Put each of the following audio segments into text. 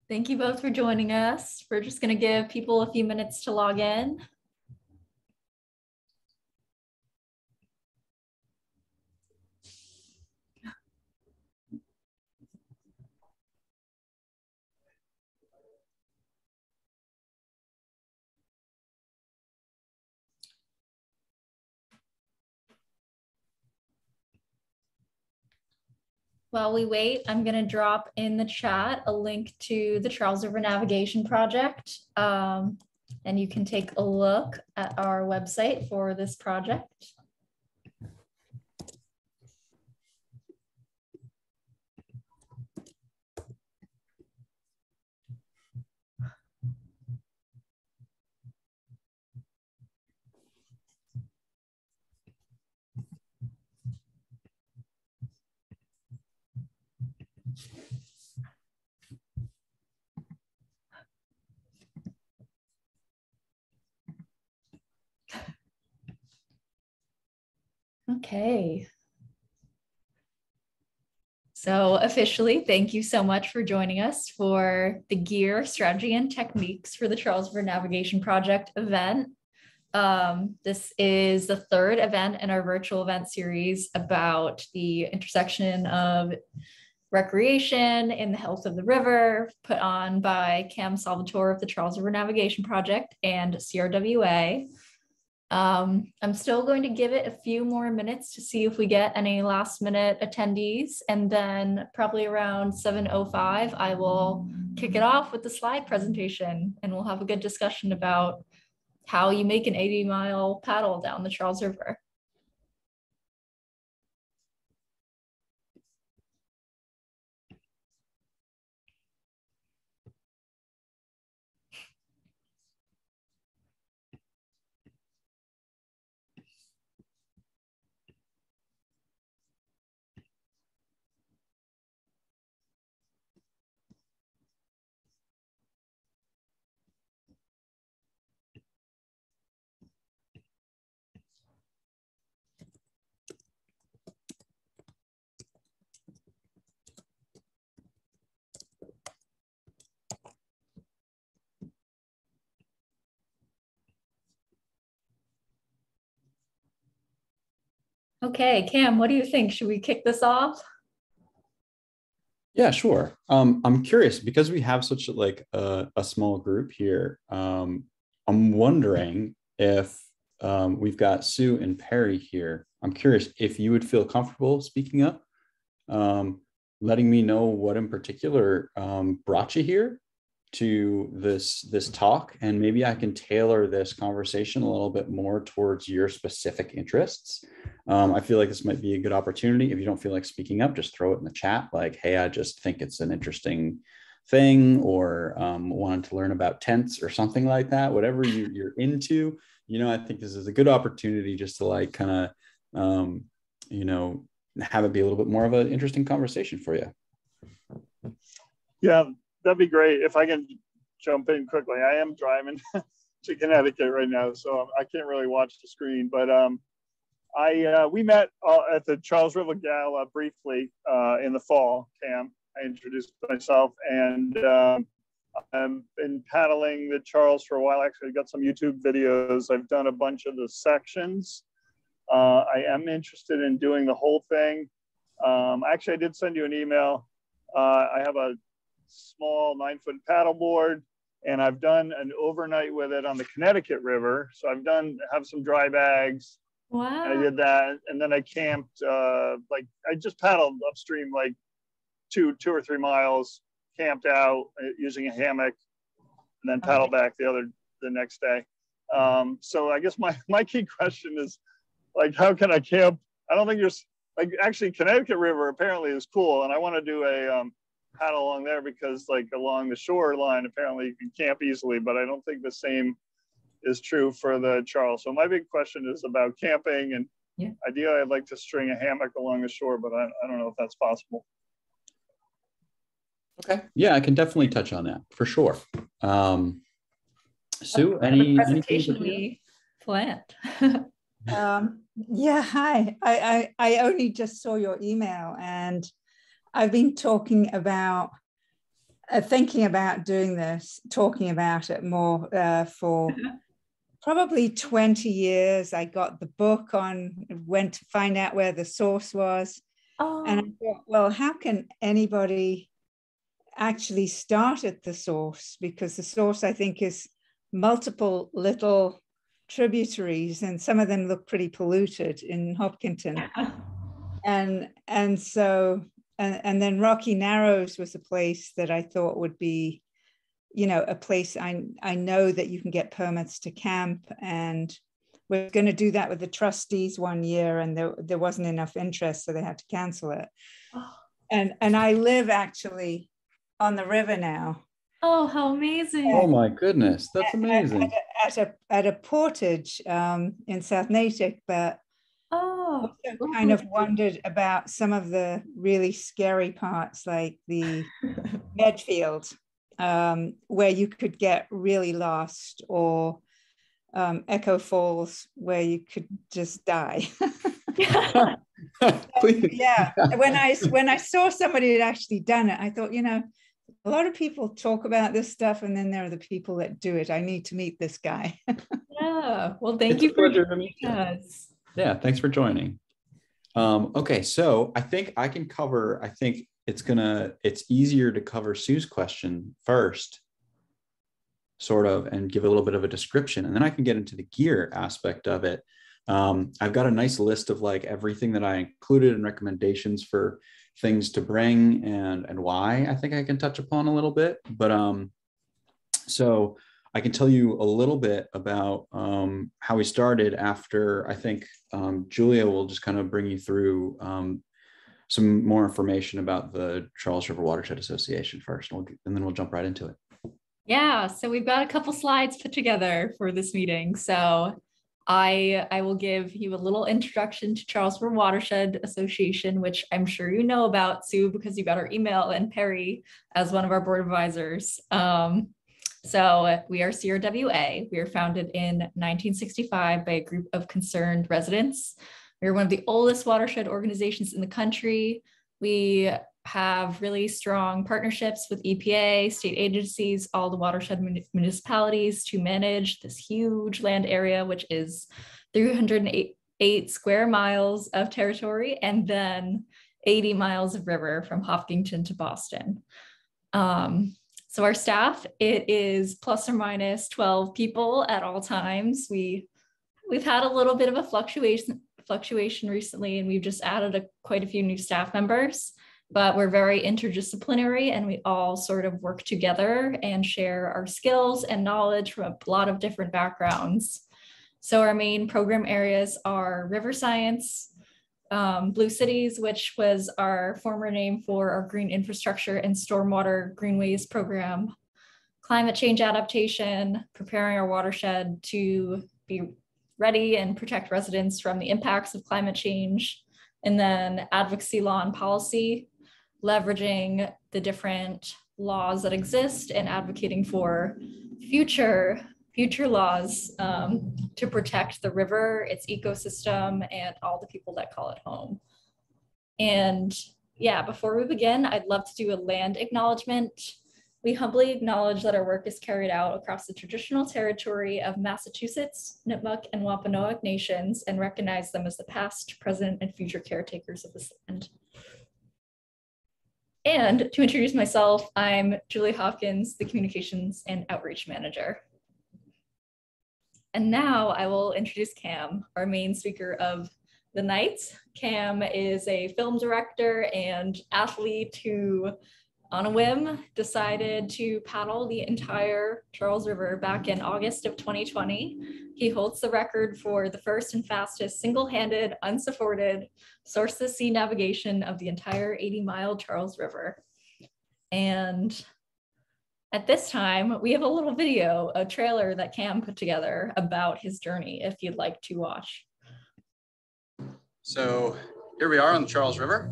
Thank you both for joining us. We're just going to give people a few minutes to log in. While we wait, I'm going to drop in the chat a link to the Charles River Navigation Project. And you can take a look at our website for this project. Okay. So officially, thank you so much for joining us for the gear, strategy, and techniques for the Charles River Navigation Project event. This is the third event in our virtual event series about the intersection of recreation and the health of the river, put on by Cam Salvatore of the Charles River Navigation Project and CRWA. I'm still going to give it a few more minutes to see if we get any last minute attendees, and then probably around 7:05 I will kick it off with the slide presentation, and we'll have a good discussion about how you make an 80-mile paddle down the Charles River. Okay, Cam, what do you think? Should we kick this off? Yeah, sure. I'm curious because we have such a small group here. I'm wondering if we've got Sue and Perry here. I'm curious if you would feel comfortable speaking up, letting me know what in particular brought you here to this talk, and maybe I can tailor this conversation a little bit more towards your specific interests. I feel like this might be a good opportunity. If you don't feel like speaking up, just throw it in the chat like, hey, I just think it's an interesting thing, or wanted to learn about tents or something like that. Whatever you're into, I think this is a good opportunity just to like kind of, have it be a little bit more of an interesting conversation for you. Yeah, that'd be great. If I can jump in quickly. I am driving to Connecticut right now, so I can't really watch the screen. But we met at the Charles River Gala briefly in the fall, Cam. I introduced myself, and I've been paddling the Charles for a while. Actually, I got some YouTube videos. I've done a bunch of the sections. I am interested in doing the whole thing. Actually, I did send you an email. I have a small 9-foot paddleboard, and I've done an overnight with it on the Connecticut River. So have some dry bags. Wow. And I did that, and then I camped. I just paddled upstream like two or 3 miles, camped out using a hammock, and then paddled back the next day. So I guess my key question is, like, how can I camp? I don't think there's actually Connecticut River apparently is cool, and I want to do a paddle along there because along the shoreline apparently you can camp easily, but I don't think the same is true for the Charles. So my big question is about camping, and ideally I'd like to string a hammock along the shore, but I don't know if that's possible. Okay, yeah, I can definitely touch on that for sure. Sue, any presentation we planned? Yeah, hi. I only just saw your email, and I've been talking about thinking about doing this, talking about it more for probably 20 years. I got the book went to find out where the source was. And I thought, well, how can anybody actually start at the source? Because the source, I think, is multiple little tributaries, and some of them look pretty polluted in Hopkinton. And then Rocky Narrows was a place that I thought would be, a place I know that you can get permits to camp, and we're going to do that with the trustees one year, and there wasn't enough interest, so they had to cancel it. And I live actually on the river now. Oh, how amazing! Oh my goodness, that's amazing. At a portage in South Natick, but also kind of wondered about some of the really scary parts, like the Medfield, where you could get really lost, or Echo Falls, where you could just die. Yeah, when I saw somebody had actually done it, I thought, a lot of people talk about this stuff, and then there are the people that do it. I need to meet this guy. Yeah, well, thank you for joining us. Yeah, thanks for joining. Okay, so I think I can cover, I think it's easier to cover Sue's question first, sort of, and give a little bit of a description, and then I can get into the gear aspect of it. I've got a nice list of like everything that I included and recommendations for things to bring and why I think I can touch upon a little bit. But so I can tell you a little bit about how we started after. I think Julia will just kind of bring you through some more information about the Charles River Watershed Association first, and then we'll jump right into it. Yeah, so we've got a couple slides put together for this meeting. So I will give you a little introduction to Charles River Watershed Association, which I'm sure you know about, Sue, because you got our email, and Perry as one of our board advisors. So we are CRWA. We were founded in 1965 by a group of concerned residents. We're one of the oldest watershed organizations in the country. We have really strong partnerships with EPA, state agencies, all the watershed municipalities to manage this huge land area, which is 308 square miles of territory, and then 80 miles of river from Hopkinton to Boston. So our staff, it is plus or minus 12 people at all times. We've had a little bit of a fluctuation recently, and we've just added quite a few new staff members, but we're very interdisciplinary, and we all sort of work together and share our skills and knowledge from a lot of different backgrounds. So our main program areas are river science, Blue Cities, which was our former name for our green infrastructure and stormwater greenways program, climate change adaptation, preparing our watershed to be ready and protect residents from the impacts of climate change, and then advocacy, law, and policy, leveraging the different laws that exist and advocating for future laws to protect the river, its ecosystem, and all the people that call it home. And yeah, before we begin, I'd love to do a land acknowledgement. We humbly acknowledge that our work is carried out across the traditional territory of Massachusetts, Nipmuc, and Wampanoag nations, and recognize them as the past, present, and future caretakers of this land. And to introduce myself, I'm Julie Hopkins, the Communications and Outreach Manager. And now I will introduce Cam, our main speaker of the night. Cam is a film director and athlete who, on a whim, decided to paddle the entire Charles River back in August of 2020. He holds the record for the first and fastest single-handed, unsupported, sourceless sea navigation of the entire 80-mile Charles River. And at this time, we have a little video, a trailer that Cam put together about his journey, if you'd like to watch. So here we are on the Charles River.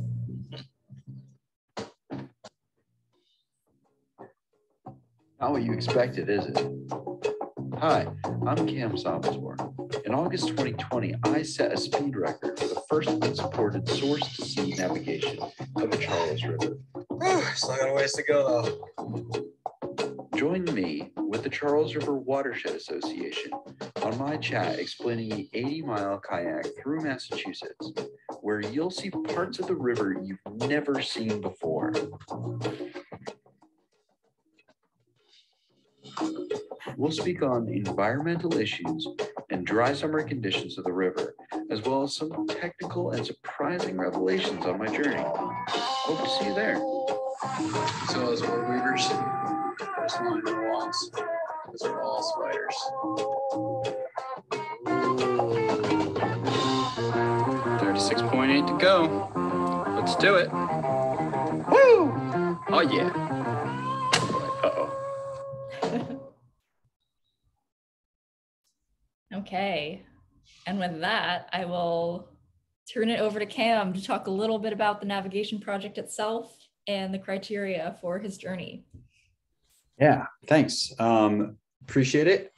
Not what you expected, is it? Hi, I'm Cam Salvatore. In August 2020, I set a speed record for the first unsupported source-to-sea navigation of the Charles River. Still got a ways to go, though. Join me with the Charles River Watershed Association on my chat explaining the 80-mile kayak through Massachusetts, where you'll see parts of the river you've never seen before. We'll speak on environmental issues and dry summer conditions of the river, as well as some technical and surprising revelations on my journey. Hope to see you there. So as orb weavers, there's line in the walls. Those are all spiders. 36.8 to go. Let's do it. Woo! Oh yeah. Uh-oh. Okay. And with that, I will turn it over to Cam to talk a little bit about the navigation project itself and the criteria for his journey. Yeah, thanks. Appreciate it.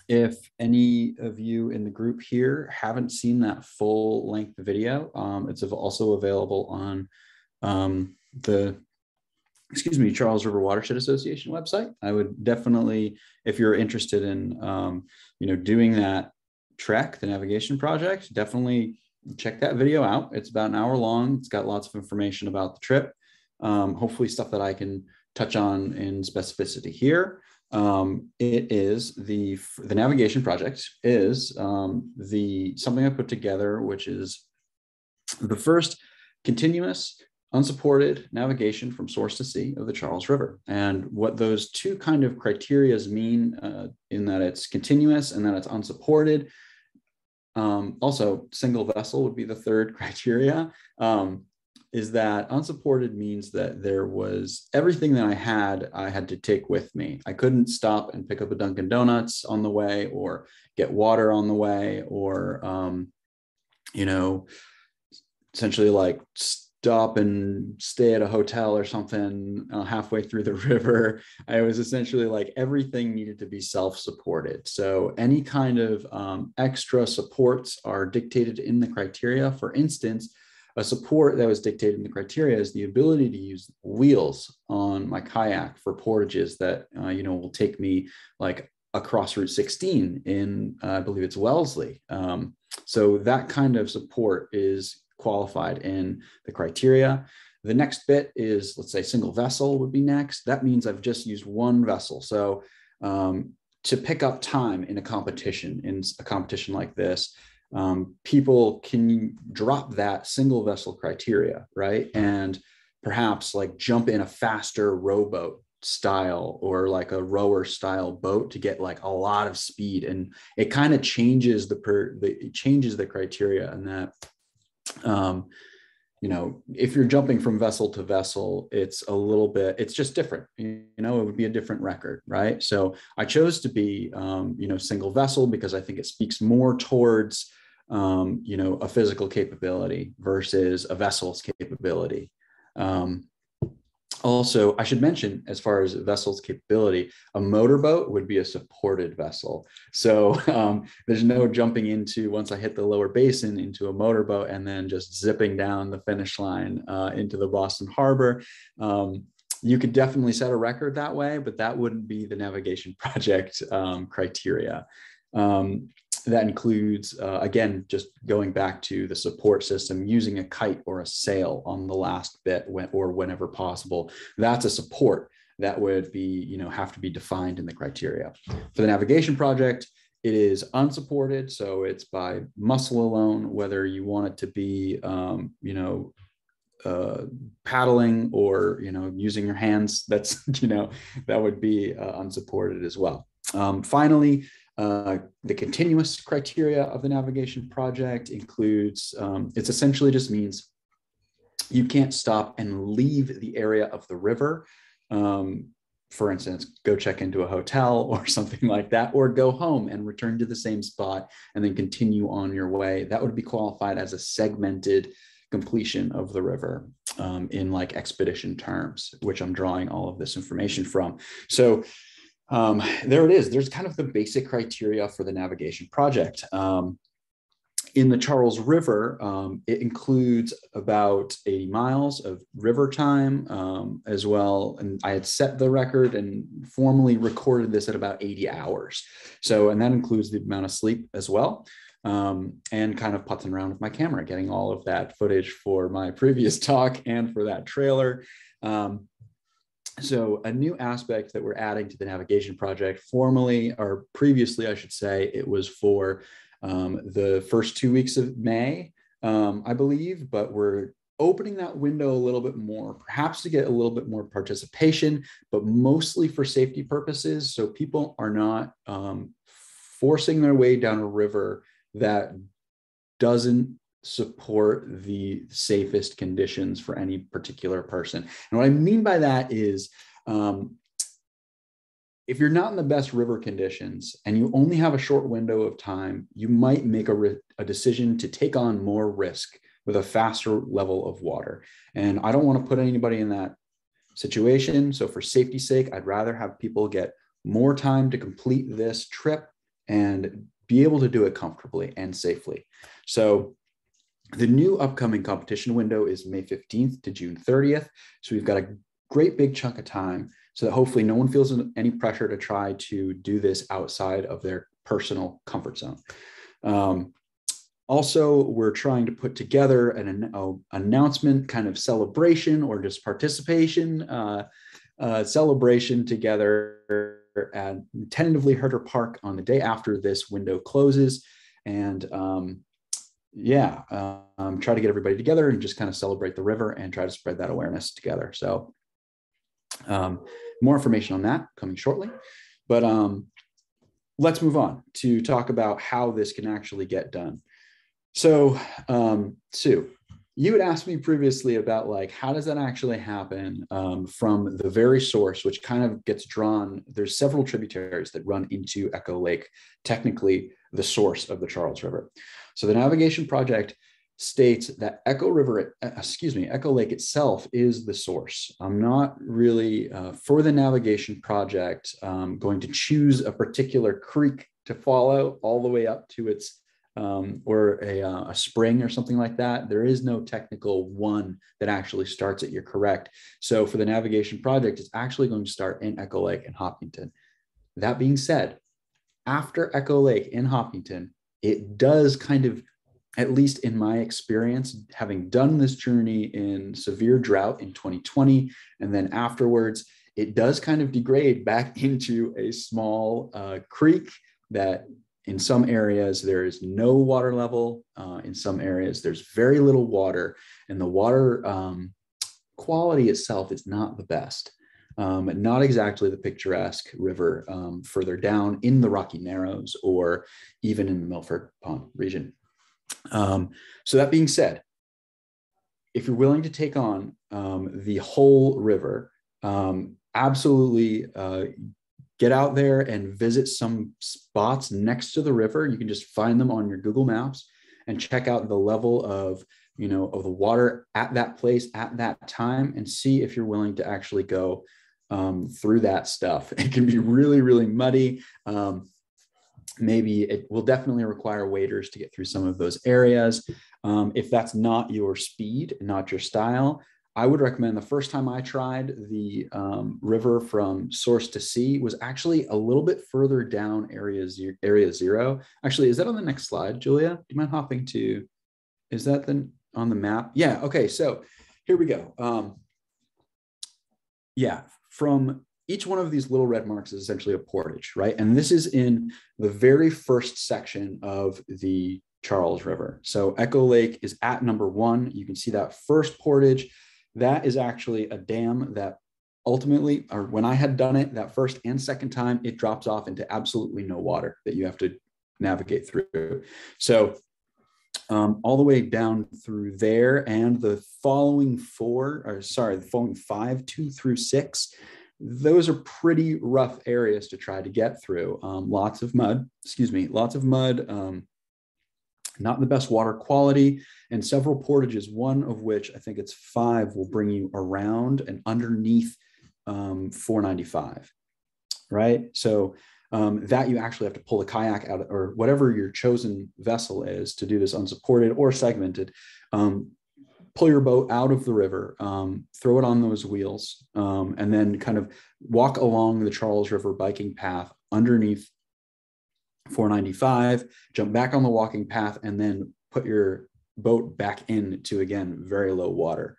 If any of you in the group here haven't seen that full length video, it's also available on the Charles River Watershed Association website. I would definitely, if you're interested in, doing that trek, the navigation project, definitely check that video out. It's about an hour long. It's got lots of information about the trip. Hopefully stuff that I can touch on in specificity here. It is the navigation project is something I put together, which is the first continuous unsupported navigation from source to sea of the Charles River. And what those two kind of criterias mean in that it's continuous and that it's unsupported. Also, single vessel would be the third criteria, is that unsupported means that there was everything that I had to take with me. I couldn't stop and pick up a Dunkin' Donuts on the way or get water on the way or, essentially like stop and stay at a hotel or something halfway through the river. I was essentially like everything needed to be self-supported. So any kind of extra supports are dictated in the criteria. For instance, a support that was dictated in the criteria is the ability to use wheels on my kayak for portages that, will take me like across Route 16 in, I believe it's Wellesley. So that kind of support is qualified in the criteria. The next bit is, let's say single vessel would be next. That means I've just used one vessel. So to pick up time in a competition like this, people can drop that single vessel criteria, right? And perhaps like jump in a faster rowboat style or like a rower style boat to get like a lot of speed. And it kind of changes the criteria, and that if you're jumping from vessel to vessel, it's just different, it would be a different record, right? So I chose to be, single vessel because I think it speaks more towards, a physical capability versus a vessel's capability. Also, I should mention, as far as vessel's capability, a motorboat would be a supported vessel. So there's no jumping into, once I hit the lower basin, into a motorboat and then just zipping down the finish line into the Boston Harbor. You could definitely set a record that way, but that wouldn't be the navigation project criteria. That includes, again, just going back to the support system, using a kite or a sail on the last bit or whenever possible. That's a support that would be, have to be defined in the criteria. For the navigation project, it is unsupported. So it's by muscle alone, whether you want it to be, paddling or, using your hands, that's, that would be unsupported as well. Finally, the continuous criteria of the navigation project includes, it essentially just means you can't stop and leave the area of the river. For instance, go check into a hotel or something like that, or go home and return to the same spot and then continue on your way. That would be qualified as a segmented completion of the river in like expedition terms, which I'm drawing all of this information from. So there it is. There's kind of the basic criteria for the navigation project. in the Charles River, it includes about 80 miles of river time as well. And I had set the record and formally recorded this at about 80 hours. So, and that includes the amount of sleep as well. And kind of putzing around with my camera, getting all of that footage for my previous talk and for that trailer. So a new aspect that we're adding to the navigation project, formally, or previously, I should say, it was for the first 2 weeks of May, I believe, but we're opening that window a little bit more, perhaps to get a little bit more participation, but mostly for safety purposes. So people are not forcing their way down a river that doesn't support the safest conditions for any particular person. And what I mean by that is, if you're not in the best river conditions and you only have a short window of time, you might make a decision to take on more risk with a faster level of water. And I don't want to put anybody in that situation. So for safety's sake, I'd rather have people get more time to complete this trip and be able to do it comfortably and safely. So the new upcoming competition window is May 15th to June 30th. So we've got a great big chunk of time so that hopefully no one feels any pressure to try to do this outside of their personal comfort zone. Also, we're trying to put together an announcement kind of celebration or just participation celebration together at tentatively Herter Park on the day after this window closes. And try to get everybody together and just kind of celebrate the river and try to spread that awareness together. So more information on that coming shortly, but let's move on to talk about how this can actually get done. So Sue, you had asked me previously about like, how does that actually happen from the very source, which kind of gets drawn. There's several tributaries that run into Echo Lake, technically the source of the Charles River. So the navigation project states that Echo Lake itself is the source. I'm not really, for the navigation project, going to choose a particular creek to follow all the way up to its, or a spring or something like that. There is no technical one that actually starts it, you're correct. So for the navigation project, it's actually going to start in Echo Lake and Hopkinton. That being said, after Echo Lake in Hopkinton, it does kind of, at least in my experience, having done this journey in severe drought in 2020, and then afterwards, it does kind of degrade back into a small creek that in some areas there is no water level. In some areas there's very little water, and the water quality itself is not the best. Not exactly the picturesque river further down in the Rocky Narrows or even in the Milford Pond region. So that being said, if you're willing to take on the whole river, absolutely get out there and visit some spots next to the river. You can just find them on your Google Maps and check out the level of, of the water at that place at that time and see if you're willing to actually go through that stuff. It can be really, really muddy. Maybe it will definitely require waders to get through some of those areas. If that's not your speed, not your style, I would recommend the first time I tried the river from source to sea was actually a little bit further down area zero. Actually, is that on the next slide, Julia? Do you mind hopping to, is that on the map? Yeah, okay, so here we go. From each one of these little red marks is essentially a portage, right? And this is in the very first section of the Charles River. So Echo Lake is at number 1. You can see that first portage. That is actually a dam that ultimately, or when I had done it that first and second time, it drops off into absolutely no water that you have to navigate through. So all the way down through there, and the following 5, 2 through 6, those are pretty rough areas to try to get through. Lots of mud, not the best water quality, and several portages, one of which I think it's 5 will bring you around and underneath 495, right? So that you actually have to pull the kayak out, or whatever your chosen vessel is to do this unsupported or segmented. Pull your boat out of the river, throw it on those wheels, and then kind of walk along the Charles River biking path underneath 495, jump back on the walking path, and then put your boat back into, again, very low water.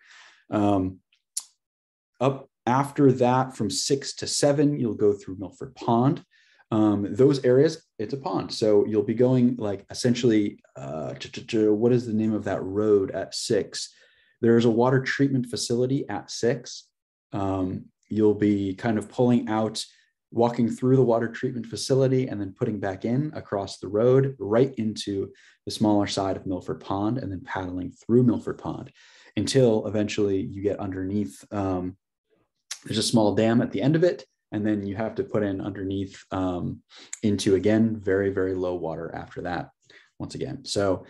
Up after that, from 6 to 7, you'll go through Milford Pond. Those areas, it's a pond. So you'll be going like essentially, what is the name of that road at 6? There's a water treatment facility at 6. You'll be kind of pulling out, walking through the water treatment facility and then putting back in across the road right into the smaller side of Milford Pond, and then paddling through Milford Pond until eventually you get underneath. There's a small dam at the end of it, and then you have to put in underneath into, again, very, very low water after that, once again. So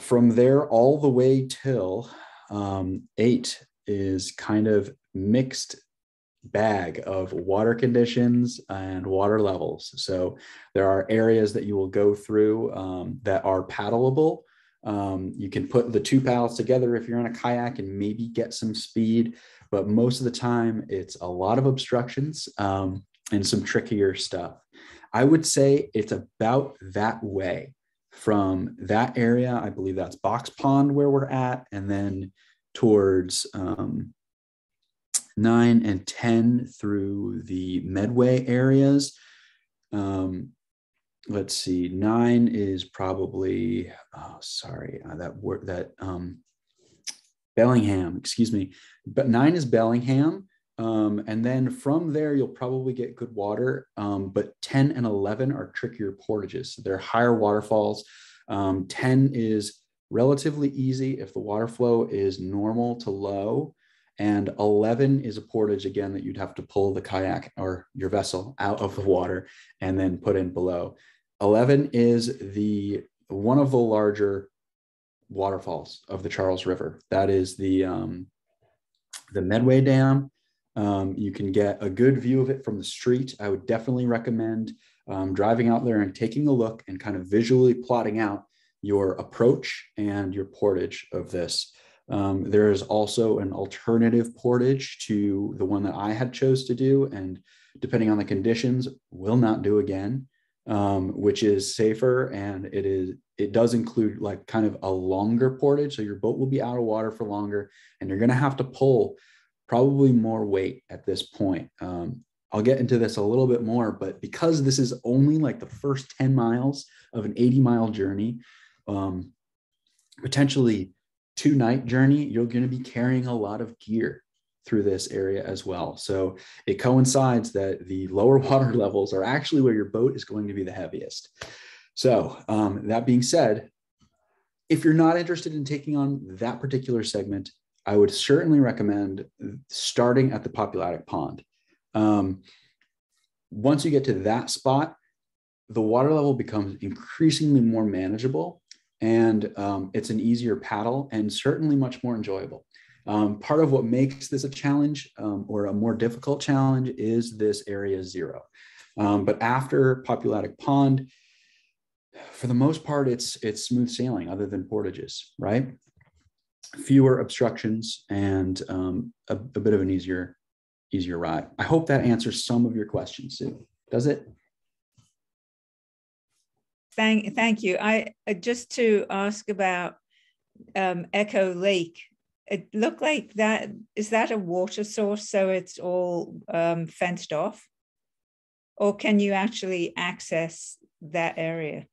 from there all the way till 8 is kind of mixed bag of water conditions and water levels. So there are areas that you will go through that are paddleable. You can put the 2 paddles together if you're on a kayak and maybe get some speed, but most of the time it's a lot of obstructions and some trickier stuff. I would say it's about that way from that area. I believe that's Box Pond where we're at, and then towards 9 and 10 through the Medway areas. Let's see, 9 is probably, Bellingham, excuse me. But 9 is Bellingham. And then from there, you'll probably get good water. But 10 and 11 are trickier portages. So they're higher waterfalls. 10 is relatively easy if the water flow is normal to low. And 11 is a portage, again, that you'd have to pull the kayak or your vessel out of the water and then put in below. 11 is one of the larger waterfalls of the Charles River. That is the Medway Dam. You can get a good view of it from the street. I would definitely recommend driving out there and taking a look and kind of visually plotting out your approach and your portage of this. There is also an alternative portage to the one that I had chose to do, and depending on the conditions, will not do again, which is safer, and it does include like kind of a longer portage, so your boat will be out of water for longer, and you're going to have to pull probably more weight at this point. I'll get into this a little bit more, but because this is only like the first 10 miles of an 80-mile journey, potentially 2-night journey, you're going to be carrying a lot of gear through this area as well. So it coincides that the lower water levels are actually where your boat is going to be the heaviest. So that being said, if you're not interested in taking on that particular segment, I would certainly recommend starting at the Populatic Pond. Once you get to that spot, the water level becomes increasingly more manageable, and it's an easier paddle and certainly much more enjoyable. Part of what makes this a challenge or a more difficult challenge is this area 0. But after Populatic Pond, for the most part, it's smooth sailing other than portages, right? Fewer obstructions and a bit of an easier ride. I hope that answers some of your questions, Sue. Does it? Thank you. I just to ask about Echo Lake. It looked like that. Is that a water source? So it's all fenced off, or can you actually access that area?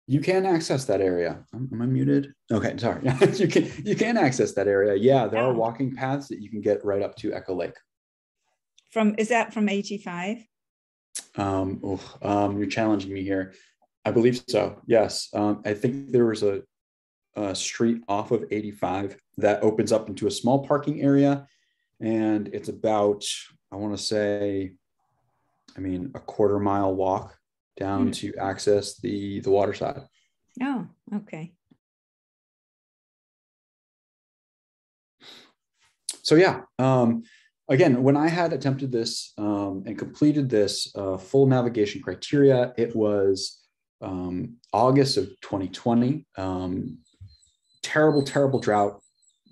You can access that area. Am I muted? Okay, sorry. you can access that area. Yeah, there are walking paths that you can get right up to Echo Lake. Is that from 85? You're challenging me here. I believe so. Yes. I think there was a street off of 85 that opens up into a small parking area, and it's about, I want to say, a quarter-mile walk down to access the water side. Oh, okay. So yeah, again, when I had attempted this and completed this full navigation criteria, it was August of 2020. Terrible drought,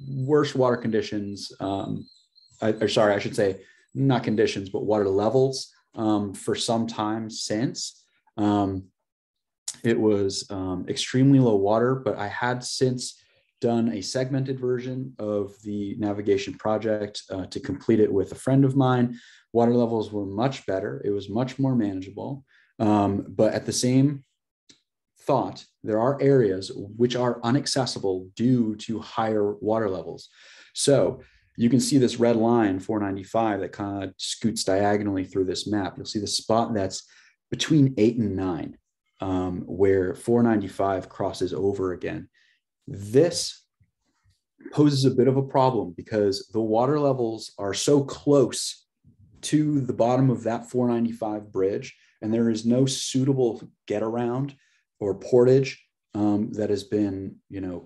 worst water conditions. I should say not conditions, but water levels for some time since. It was extremely low water, but I had since done a segmented version of the navigation project to complete it with a friend of mine. Water levels were much better. It was much more manageable. But at the same thought, there are areas which are inaccessible due to higher water levels. So you can see this red line, 495, that kind of scoots diagonally through this map. You'll see the spot that's between 8 and 9, where 495 crosses over again. This poses a bit of a problem because the water levels are so close to the bottom of that 495 bridge, and there is no suitable get around or portage that has been,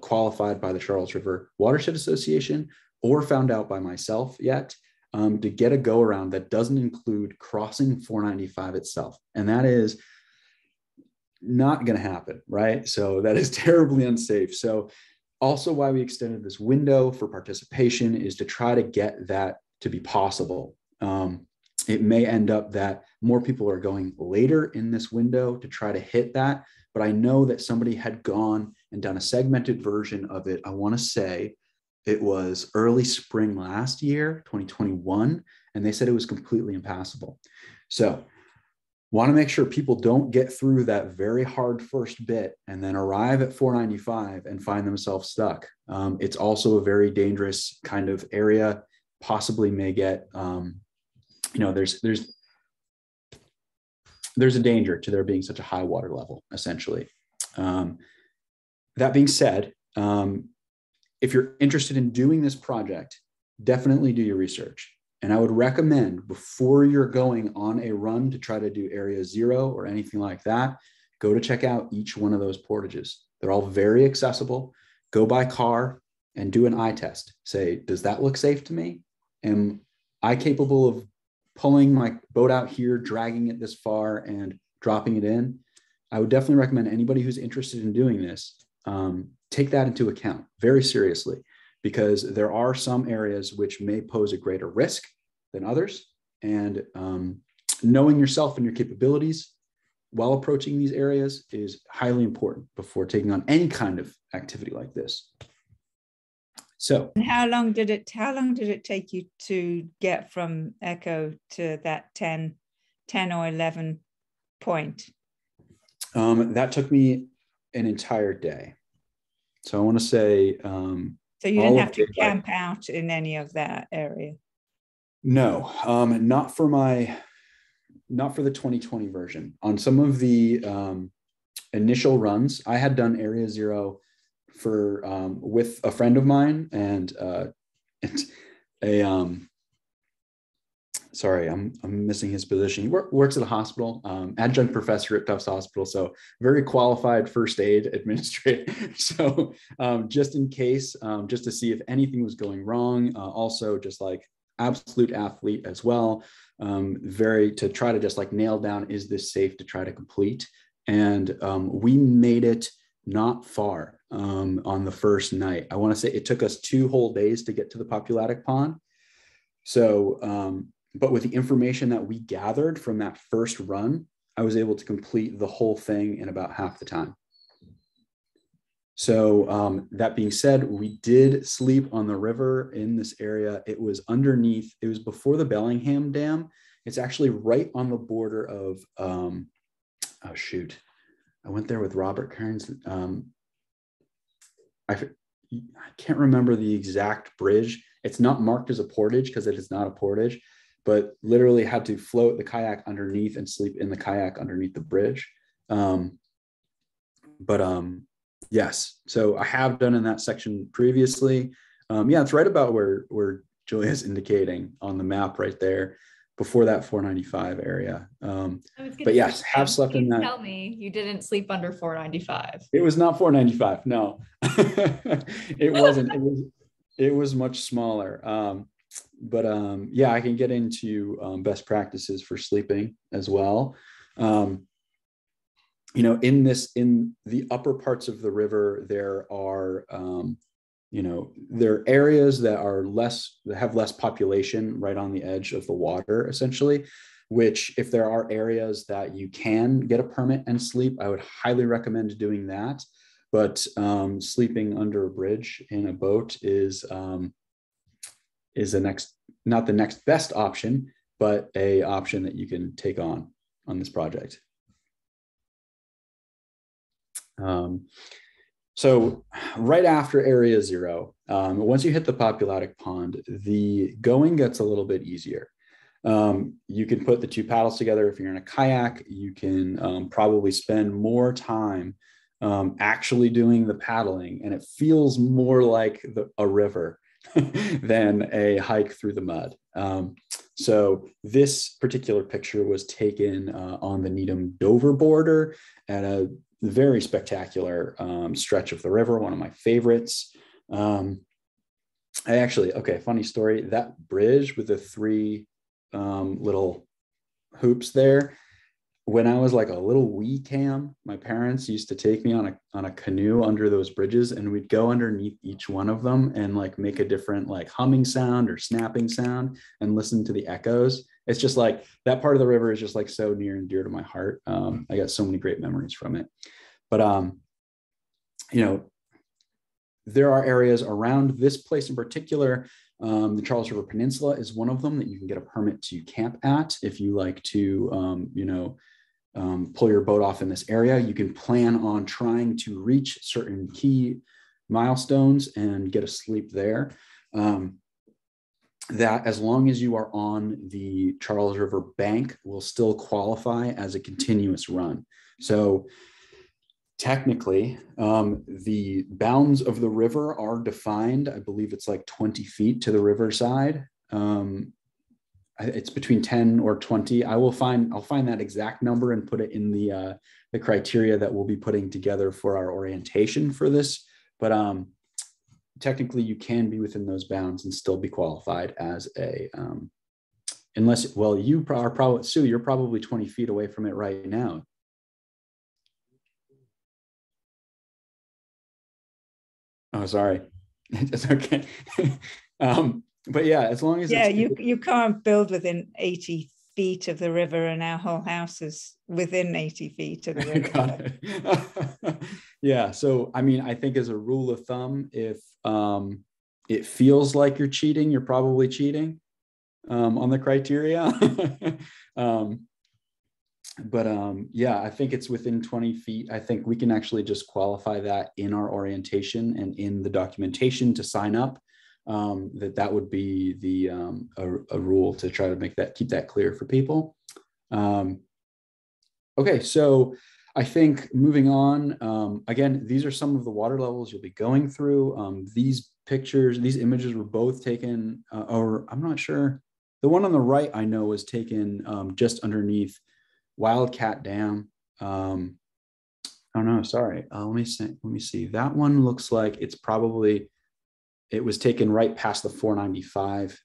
qualified by the Charles River Watershed Association or found out by myself yet to get a go around that doesn't include crossing 495 itself. And that is not going to happen, right? So that is terribly unsafe. So also why we extended this window for participation is to try to get that to be possible. It may end up that more people are going later in this window to try to hit that, but I know that somebody had gone and done a segmented version of it. I want to say it was early spring last year, 2021, and they said it was completely impassable. So want to make sure people don't get through that very hard first bit and then arrive at 495 and find themselves stuck. It's also a very dangerous kind of area, possibly may get, there's a danger to there being such a high water level, essentially. That being said, if you're interested in doing this project, definitely do your research. And I would recommend before you're going on a run to try to do area 0 or anything like that, go to check out each one of those portages. They're all very accessible. Go by car and do an eye test. Say, does that look safe to me? Am I capable of pulling my boat out here, dragging it this far and dropping it in? I would definitely recommend anybody who's interested in doing this, take that into account very seriously, because there are some areas which may pose a greater risk than others. And knowing yourself and your capabilities while approaching these areas is highly important before taking on any kind of activity like this. So, and how long did it take you to get from Echo to that 10 or 11 point? That took me an entire day. So I want to say, so you didn't have to camp out in any of that area? No, not for the 2020 version. On some of the initial runs, I had done Area 0 for with a friend of mine and sorry, I'm missing his position. He works at a hospital, adjunct professor at Tufts Hospital, so very qualified first aid administrator. So just in case, just to see if anything was going wrong, also just like absolute athlete as well, to try to just like nail down, is this safe to try to complete? And we made it not far on the first night. I want to say it took us 2 whole days to get to the Populatic Pond. So, but with the information that we gathered from that first run, I was able to complete the whole thing in about half the time. So that being said, we did sleep on the river in this area. It was underneath, it was before the Bellingham Dam. It's actually right on the border of, oh shoot. I went there with Robert Kearns. I can't remember the exact bridge. It's not marked as a portage because it is not a portage, but literally had to float the kayak underneath and sleep in the kayak underneath the bridge. Yes, so I have done in that section previously. Yeah, it's right about where Julia's indicating on the map right there, before that 495 area. But yes, have slept in that. Tell me you didn't sleep under 495. It was not 495, no. It wasn't. It was much smaller. Yeah, I can get into best practices for sleeping as well. You know, in the upper parts of the river, there are, you know, there are areas that have less population right on the edge of the water, essentially, which if there are areas that you can get a permit and sleep, I would highly recommend doing that. But sleeping under a bridge in a boat is not the next best option, but a option that you can take on this project. So right after Area 0, once you hit the Populatic Pond, the going gets a little bit easier. You can put the two paddles together. If you're in a kayak, you can probably spend more time actually doing the paddling, and it feels more like a river than a hike through the mud. So this particular picture was taken on the Needham-Dover border at a very spectacular stretch of the river, one of my favorites. Funny story, that bridge with the 3 little hoops there, when I was like a little wee Cam, my parents used to take me on a canoe under those bridges, and we'd go underneath each one of them and like make a different like humming sound or snapping sound and listen to the echoes. It's just like that part of the river is just like so near and dear to my heart. I got so many great memories from it. But you know, there are areas around this place in particular. The Charles River Peninsula is one of them that you can get a permit to camp at if you like to, you know, pull your boat off in this area. You can plan on trying to reach certain key milestones and get a sleep there. That as long as you are on the Charles River bank will still qualify as a continuous run. So technically, the bounds of the river are defined. I believe it's like 20 feet to the riverside. It's between 10 or 20. I'll find that exact number and put it in the criteria that we'll be putting together for our orientation for this. But technically, you can be within those bounds and still be qualified as a, unless, well, you are probably, Sue, you're probably 20 feet away from it right now. Oh, sorry. It's okay. But yeah, as long as you can't build within 80 feet of the river, and our whole house is within 80 feet of the river. Got it. Yeah. So, I mean, I think as a rule of thumb, if it feels like you're cheating, you're probably cheating on the criteria. Yeah, I think it's within 20 feet. I think we can actually just qualify that in our orientation and in the documentation to sign up. That would be the a rule to try to keep that clear for people. Okay, so I think moving on, again, these are some of the water levels you'll be going through. These images were both taken, or I'm not sure. The one on the right I know was taken just underneath Wildcat Dam. Oh no, sorry. Let me see. That one looks like it was taken right past the 495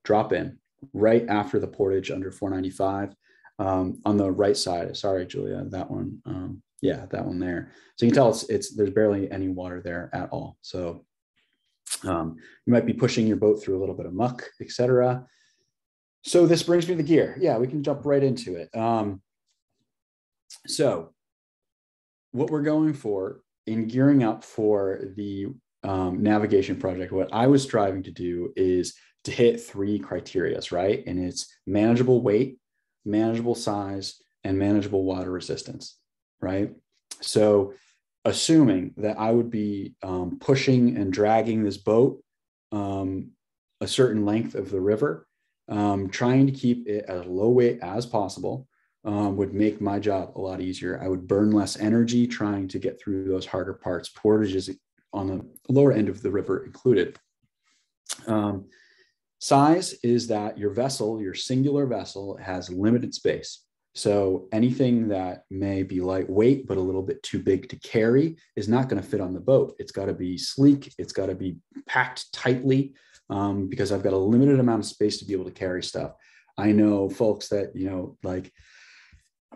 drop-in, right after the portage under 495 on the right side. Sorry, Julia, that one. Yeah, that one there. So you can tell there's barely any water there at all. So you might be pushing your boat through a little bit of muck, etc. So this brings me to the gear. Yeah, we can jump right into it. So what we're going for in gearing up for the navigation project, what I was striving to do is to hit 3 criteria, right? And it's manageable weight, manageable size, and manageable water resistance, right? So assuming that I would be pushing and dragging this boat a certain length of the river, trying to keep it as low weight as possible would make my job a lot easier. I would burn less energy trying to get through those harder parts, portages on the lower end of the river included. Size is that your singular vessel has limited space. So anything that may be lightweight, but a little bit too big to carry is not going to fit on the boat. It's got to be sleek. It's got to be packed tightly. because I've got a limited amount of space to be able to carry stuff. I know folks that, like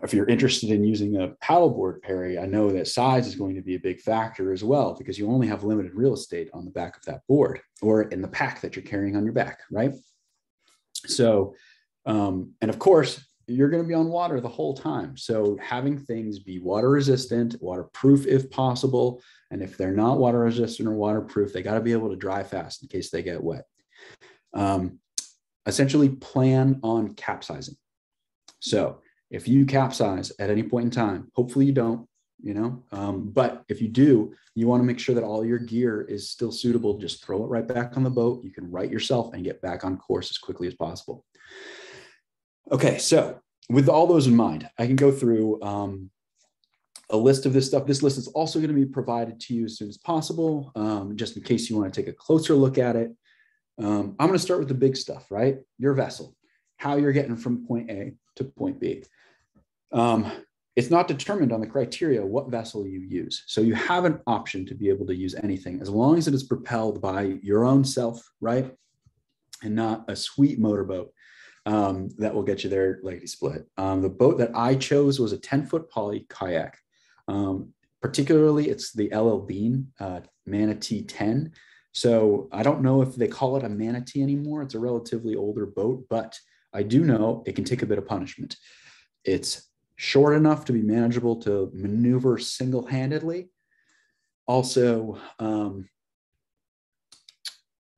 if you're interested in using a paddleboard, Perry, I know that size is going to be a big factor as well, because you only have limited real estate on the back of that board or in the pack that you're carrying on your back, right? So, and of course, you're going to be on water the whole time. So having things be water resistant, waterproof if possible. And if they're not water resistant or waterproof, they got to be able to dry fast in case they get wet. Essentially plan on capsizing. So if you capsize at any point in time, hopefully you don't, but if you do, you want to make sure that all your gear is still suitable. Just throw it right back on the boat. You can right yourself and get back on course as quickly as possible. Okay, so with all those in mind, I can go through a list of this stuff. This list is also going to be provided to you as soon as possible, just in case you want to take a closer look at it. I'm going to start with the big stuff, right? Your vessel, how you're getting from point A to point B. It's not determined on the criteria what vessel you use. So you have an option to be able to use anything as long as it is propelled by your own self, right? And not a sweet motorboat that will get you there lickety split. The boat that I chose was a 10-foot poly kayak. Particularly, it's the LL Bean Manatee 10. So I don't know if they call it a Manatee anymore. It's a relatively older boat, but I do know it can take a bit of punishment. It's short enough to be manageable to maneuver single-handedly. Also,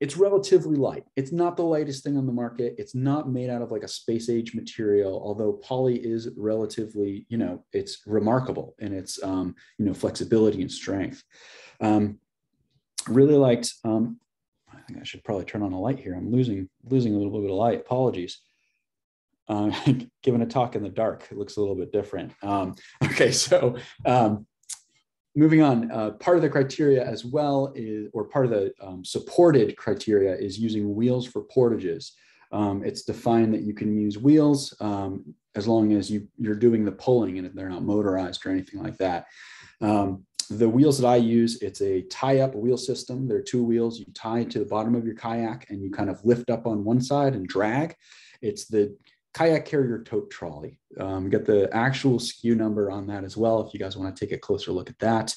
it's relatively light. It's not the lightest thing on the market. It's not made out of like a space age material, although poly is relatively, it's remarkable in its, flexibility and strength. Really liked, I think I should probably turn on a light here. I'm losing a little bit of light. Apologies. Giving a talk in the dark, it looks a little bit different. Okay, so moving on, part of the criteria as well is, or part of the supported criteria is using wheels for portages. It's defined that you can use wheels as long as you're doing the pulling and they're not motorized or anything like that. The wheels that I use, it's a tie-up wheel system. There are two wheels you tie to the bottom of your kayak and you kind of lift up on one side and drag. It's the Kayak Carrier Tote Trolley. Get the actual SKU number on that as well if you guys want to take a closer look at that.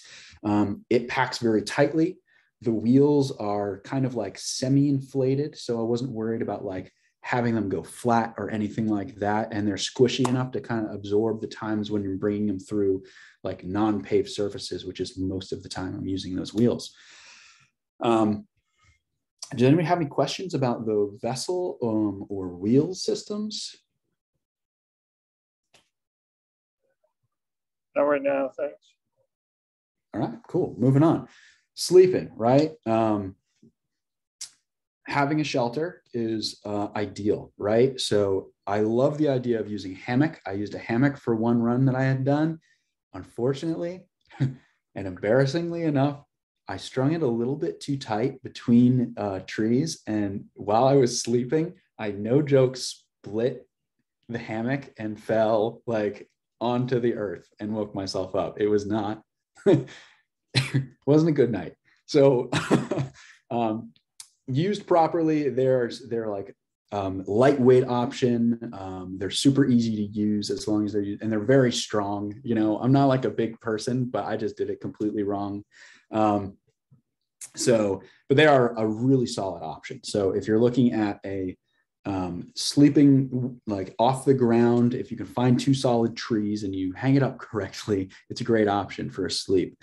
It packs very tightly. The wheels are kind of like semi-inflated, so I wasn't worried about like having them go flat or anything like that. And they're squishy enough to kind of absorb the times when you're bringing them through like non-paved surfaces, which is most of the time I'm using those wheels. Does anybody have any questions about the vessel or wheel systems? Not right now, thanks. All right, cool. Moving on. Sleeping, right? Having a shelter is ideal, right? So I love the idea of using hammock. I used a hammock for one run that I had done. Unfortunately, and embarrassingly enough, I strung it a little bit too tight between trees. And while I was sleeping, I, no joke, split the hammock and fell like onto the earth and woke myself up. It was not, it wasn't a good night. So used properly, they're like lightweight option. They're super easy to use as long as and they're very strong. I'm not like a big person, but I just did it completely wrong. But they are a really solid option. So if you're looking at a sleeping like off the ground, if you can find two solid trees and you hang it up correctly, it's a great option for a sleep.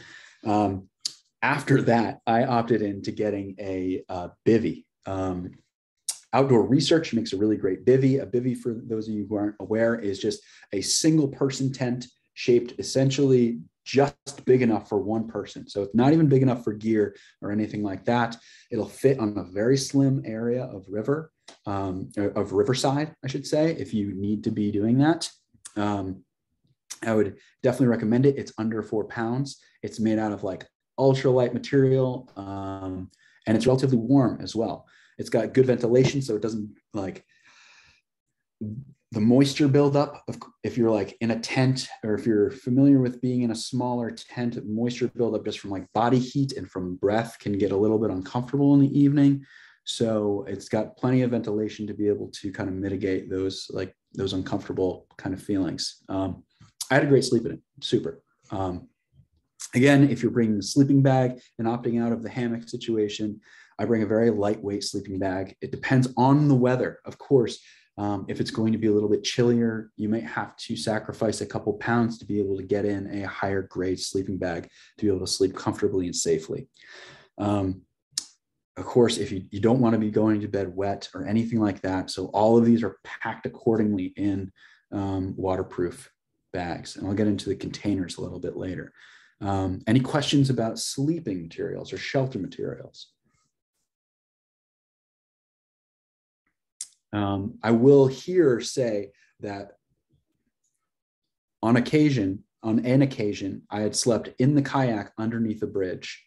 After that, I opted into getting a bivvy. Outdoor Research makes a really great bivvy. A bivvy, for those of you who aren't aware, is just a single person tent shaped essentially just big enough for one person. So it's not even big enough for gear or anything like that. It'll fit on a very slim area of riverside, I should say, if you need to be doing that. I would definitely recommend it. It's under 4 pounds. It's made out of like ultralight material, and it's relatively warm as well. It's got good ventilation, so it doesn't like the moisture buildup. If you're like in a tent, or if you're familiar with being in a smaller tent, moisture buildup just from like body heat and from breath can get a little bit uncomfortable in the evening. So it's got plenty of ventilation to be able to kind of mitigate those uncomfortable kind of feelings. I had a great sleep in it, super. Again, if you're bringing the sleeping bag and opting out of the hammock situation, I bring a very lightweight sleeping bag. It depends on the weather, of course. If it's going to be a little bit chillier, you might have to sacrifice a couple pounds to be able to get in a higher grade sleeping bag to be able to sleep comfortably and safely. Of course, if you don't want to be going to bed wet or anything like that, so all of these are packed accordingly in waterproof bags. And I'll get into the containers a little bit later. Any questions about sleeping materials or shelter materials? I will here say that on an occasion, I had slept in the kayak underneath a bridge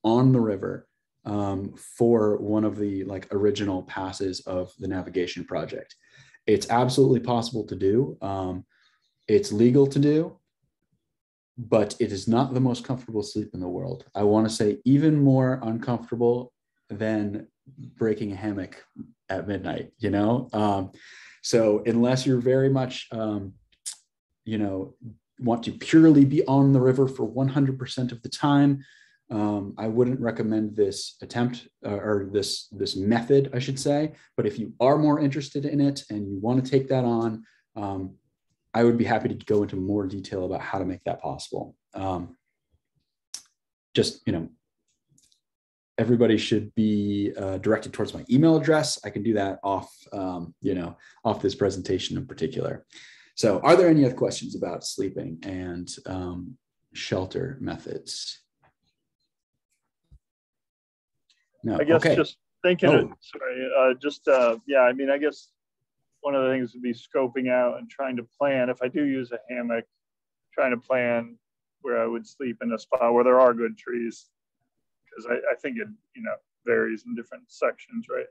on the river for one of the original passes of the navigation project. It's absolutely possible to do. It's legal to do, but it is not the most comfortable sleep in the world. I want to say even more uncomfortable than breaking a hammock at midnight, so unless you're very much, want to purely be on the river for 100% of the time, I wouldn't recommend this attempt or this method, I should say. But if you are more interested in it and you want to take that on, I would be happy to go into more detail about how to make that possible. Everybody should be directed towards my email address. I can do that off this presentation in particular. So are there any other questions about sleeping and shelter methods? No. I guess just thinking, I guess one of the things would be scoping out and trying to plan, if I do use a hammock, trying to plan where I would sleep in a spot where there are good trees. Because I think it, varies in different sections, right?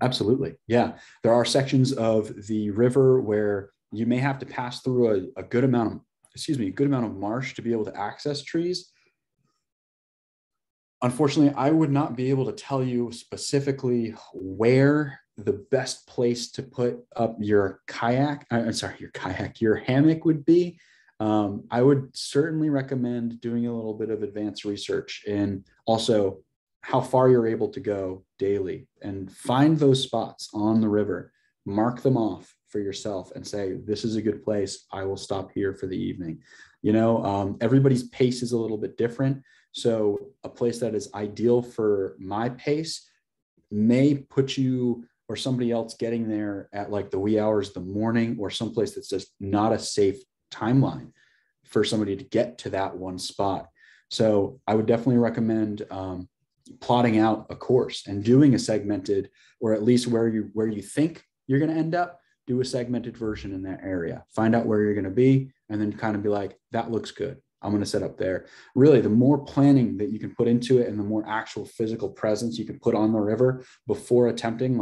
Absolutely. Yeah. There are sections of the river where you may have to pass through a good amount of marsh to be able to access trees. Unfortunately, I would not be able to tell you specifically where the best place to put up your hammock would be. I would certainly recommend doing a little bit of advanced research and also how far you're able to go daily, and find those spots on the river, mark them off for yourself and say, this is a good place. I will stop here for the evening. Everybody's pace is a little bit different. So a place that is ideal for my pace may put you or somebody else getting there at the wee hours of the morning, or someplace that's just not a safe timeline for somebody to get to that one spot. So I would definitely recommend plotting out a course and doing a segmented, or at least where you think you're going to end up, do a segmented version in that area. Find out where you're going to be, and then kind of be like, that looks good. I'm going to set up there. Really, the more planning that you can put into it and the more actual physical presence you can put on the river before attempting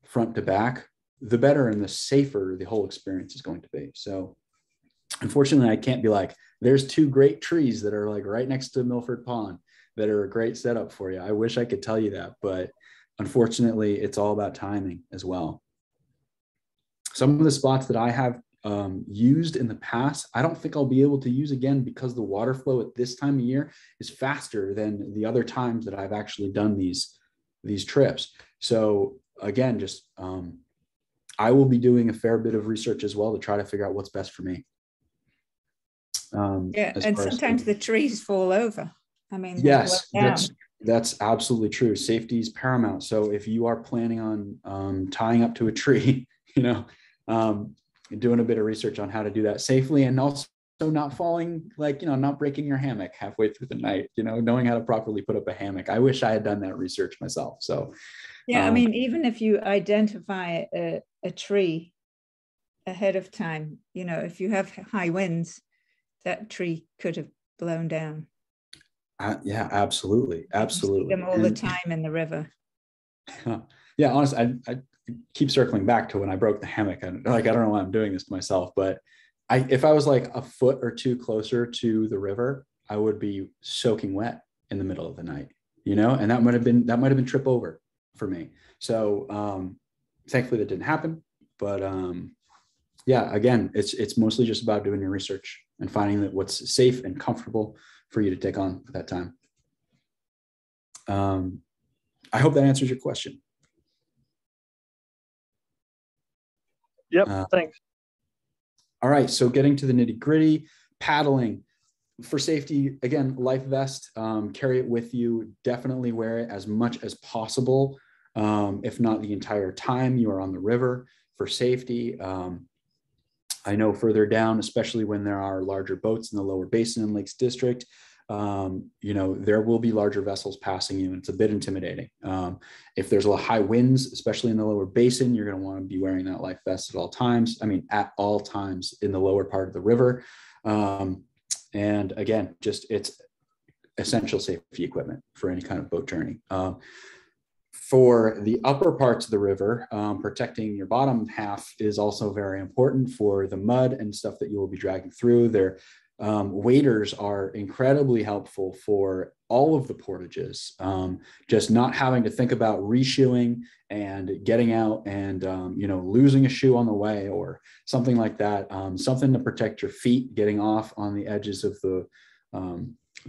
front to back, the better and the safer the whole experience is going to be. So unfortunately, I can't be there's two great trees that are right next to Milford Pond that are a great setup for you. I wish I could tell you that, but unfortunately, it's all about timing as well. Some of the spots that I have used in the past, I don't think I'll be able to use again, because the water flow at this time of year is faster than the other times that I've actually done these trips. So again, just I will be doing a fair bit of research as well to try to figure out what's best for me. And sometimes the trees fall over. Yes, that's absolutely true. Safety is paramount. So if you are planning on tying up to a tree, doing a bit of research on how to do that safely, and also not falling, not breaking your hammock halfway through the night, knowing how to properly put up a hammock. I wish I had done that research myself. So even if you identify a tree ahead of time, if you have high winds, that tree could have blown down. Yeah, absolutely. You see them all the time in the river. Yeah, honestly, I keep circling back to when I broke the hammock. I don't know why I'm doing this to myself, but if I was a foot or two closer to the river, I would be soaking wet in the middle of the night. and that might have been trip over for me. So thankfully that didn't happen. But yeah, again, it's mostly just about doing your research and finding that what's safe and comfortable for you to take on at that time. I hope that answers your question. Yep, thanks. All right, so getting to the nitty gritty, paddling. For safety, again, life vest, carry it with you. Definitely wear it as much as possible, if not the entire time you are on the river for safety. I know further down, especially when there are larger boats in the lower basin and Lakes District, there will be larger vessels passing you, and it's a bit intimidating. If there's a lot of high winds, especially in the lower basin, you're going to want to be wearing that life vest at all times. I mean, at all times in the lower part of the river. And again, it's essential safety equipment for any kind of boat journey. For the upper parts of the river, protecting your bottom half is also very important for the mud and stuff that you will be dragging through. Their waders are incredibly helpful for all of the portages. Just not having to think about reshoeing and getting out and losing a shoe on the way or something like that. Something to protect your feet getting off on the edges of the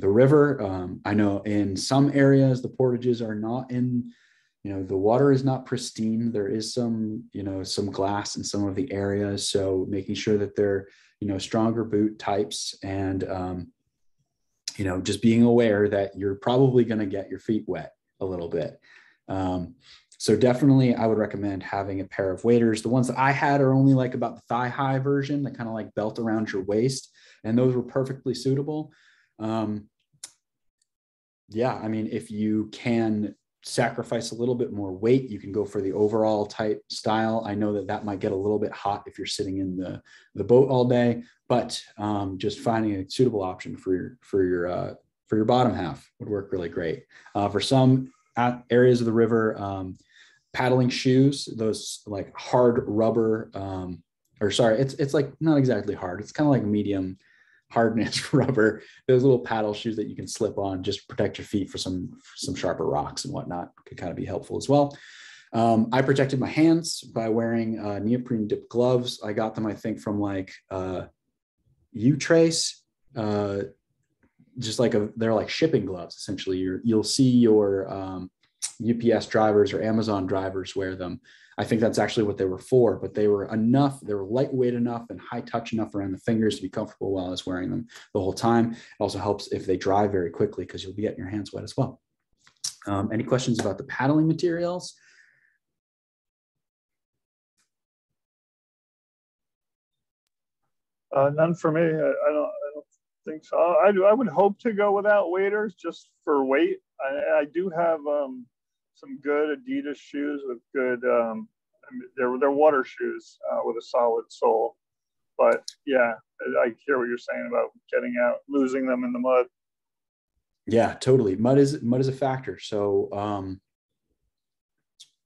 river. I know in some areas the portages are not in. The water is not pristine. There is some glass in some of the areas. So making sure that they're, stronger boot types and, just being aware that you're probably going to get your feet wet a little bit. So definitely I would recommend having a pair of waders. The ones that I had are only like about the thigh high version that kind of like belt around your waist. And those were perfectly suitable. If you can sacrifice a little bit more weight, you can go for the overall type style. I know that might get a little bit hot if you're sitting in the boat all day, but just finding a suitable option for your bottom half would work really great. For some areas of the river, paddling shoes, those like hard rubber, it's like not exactly hard. It's kind of like medium hardness rubber, those little paddle shoes that you can slip on just to protect your feet for some sharper rocks and whatnot could kind of be helpful as well. I protected my hands by wearing neoprene dip gloves. I got them, I think, from like U-Trace, they're like shipping gloves essentially. You'll see your UPS drivers or Amazon drivers wear them. I think that's actually what they were for, but they were lightweight enough and high touch enough around the fingers to be comfortable while I was wearing them the whole time. It also helps if they dry very quickly because you'll be getting your hands wet as well. Any questions about the paddling materials? None for me. I don't think so. I would hope to go without waders just for weight. I do have some good Adidas shoes with good, they're water shoes with a solid sole. But yeah, I hear what you're saying about getting out, losing them in the mud. Yeah, totally. Mud is a factor. So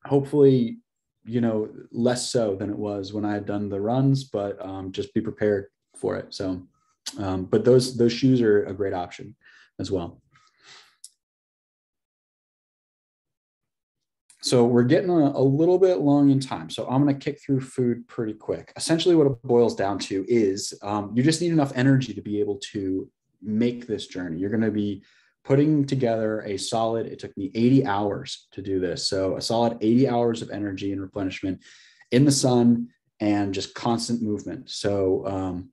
hopefully, less so than it was when I had done the runs, but just be prepared for it. So, but those shoes are a great option as well. So we're getting a little bit long in time. So I'm going to kick through food pretty quick. Essentially what it boils down to is you just need enough energy to be able to make this journey. You're going to be putting together it took me 80 hours to do this. So a solid 80 hours of energy and replenishment in the sun and just constant movement. So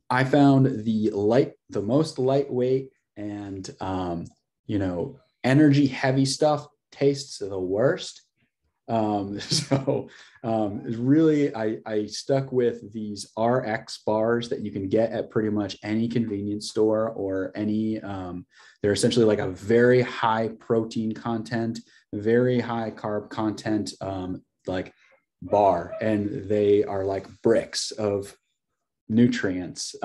I found the most lightweight and, energy heavy stuff tastes the worst. Really, I stuck with these RX bars that you can get at pretty much any convenience store or any, they're essentially like a very high protein content, very high carb content, like bar, and they are like bricks of nutrients.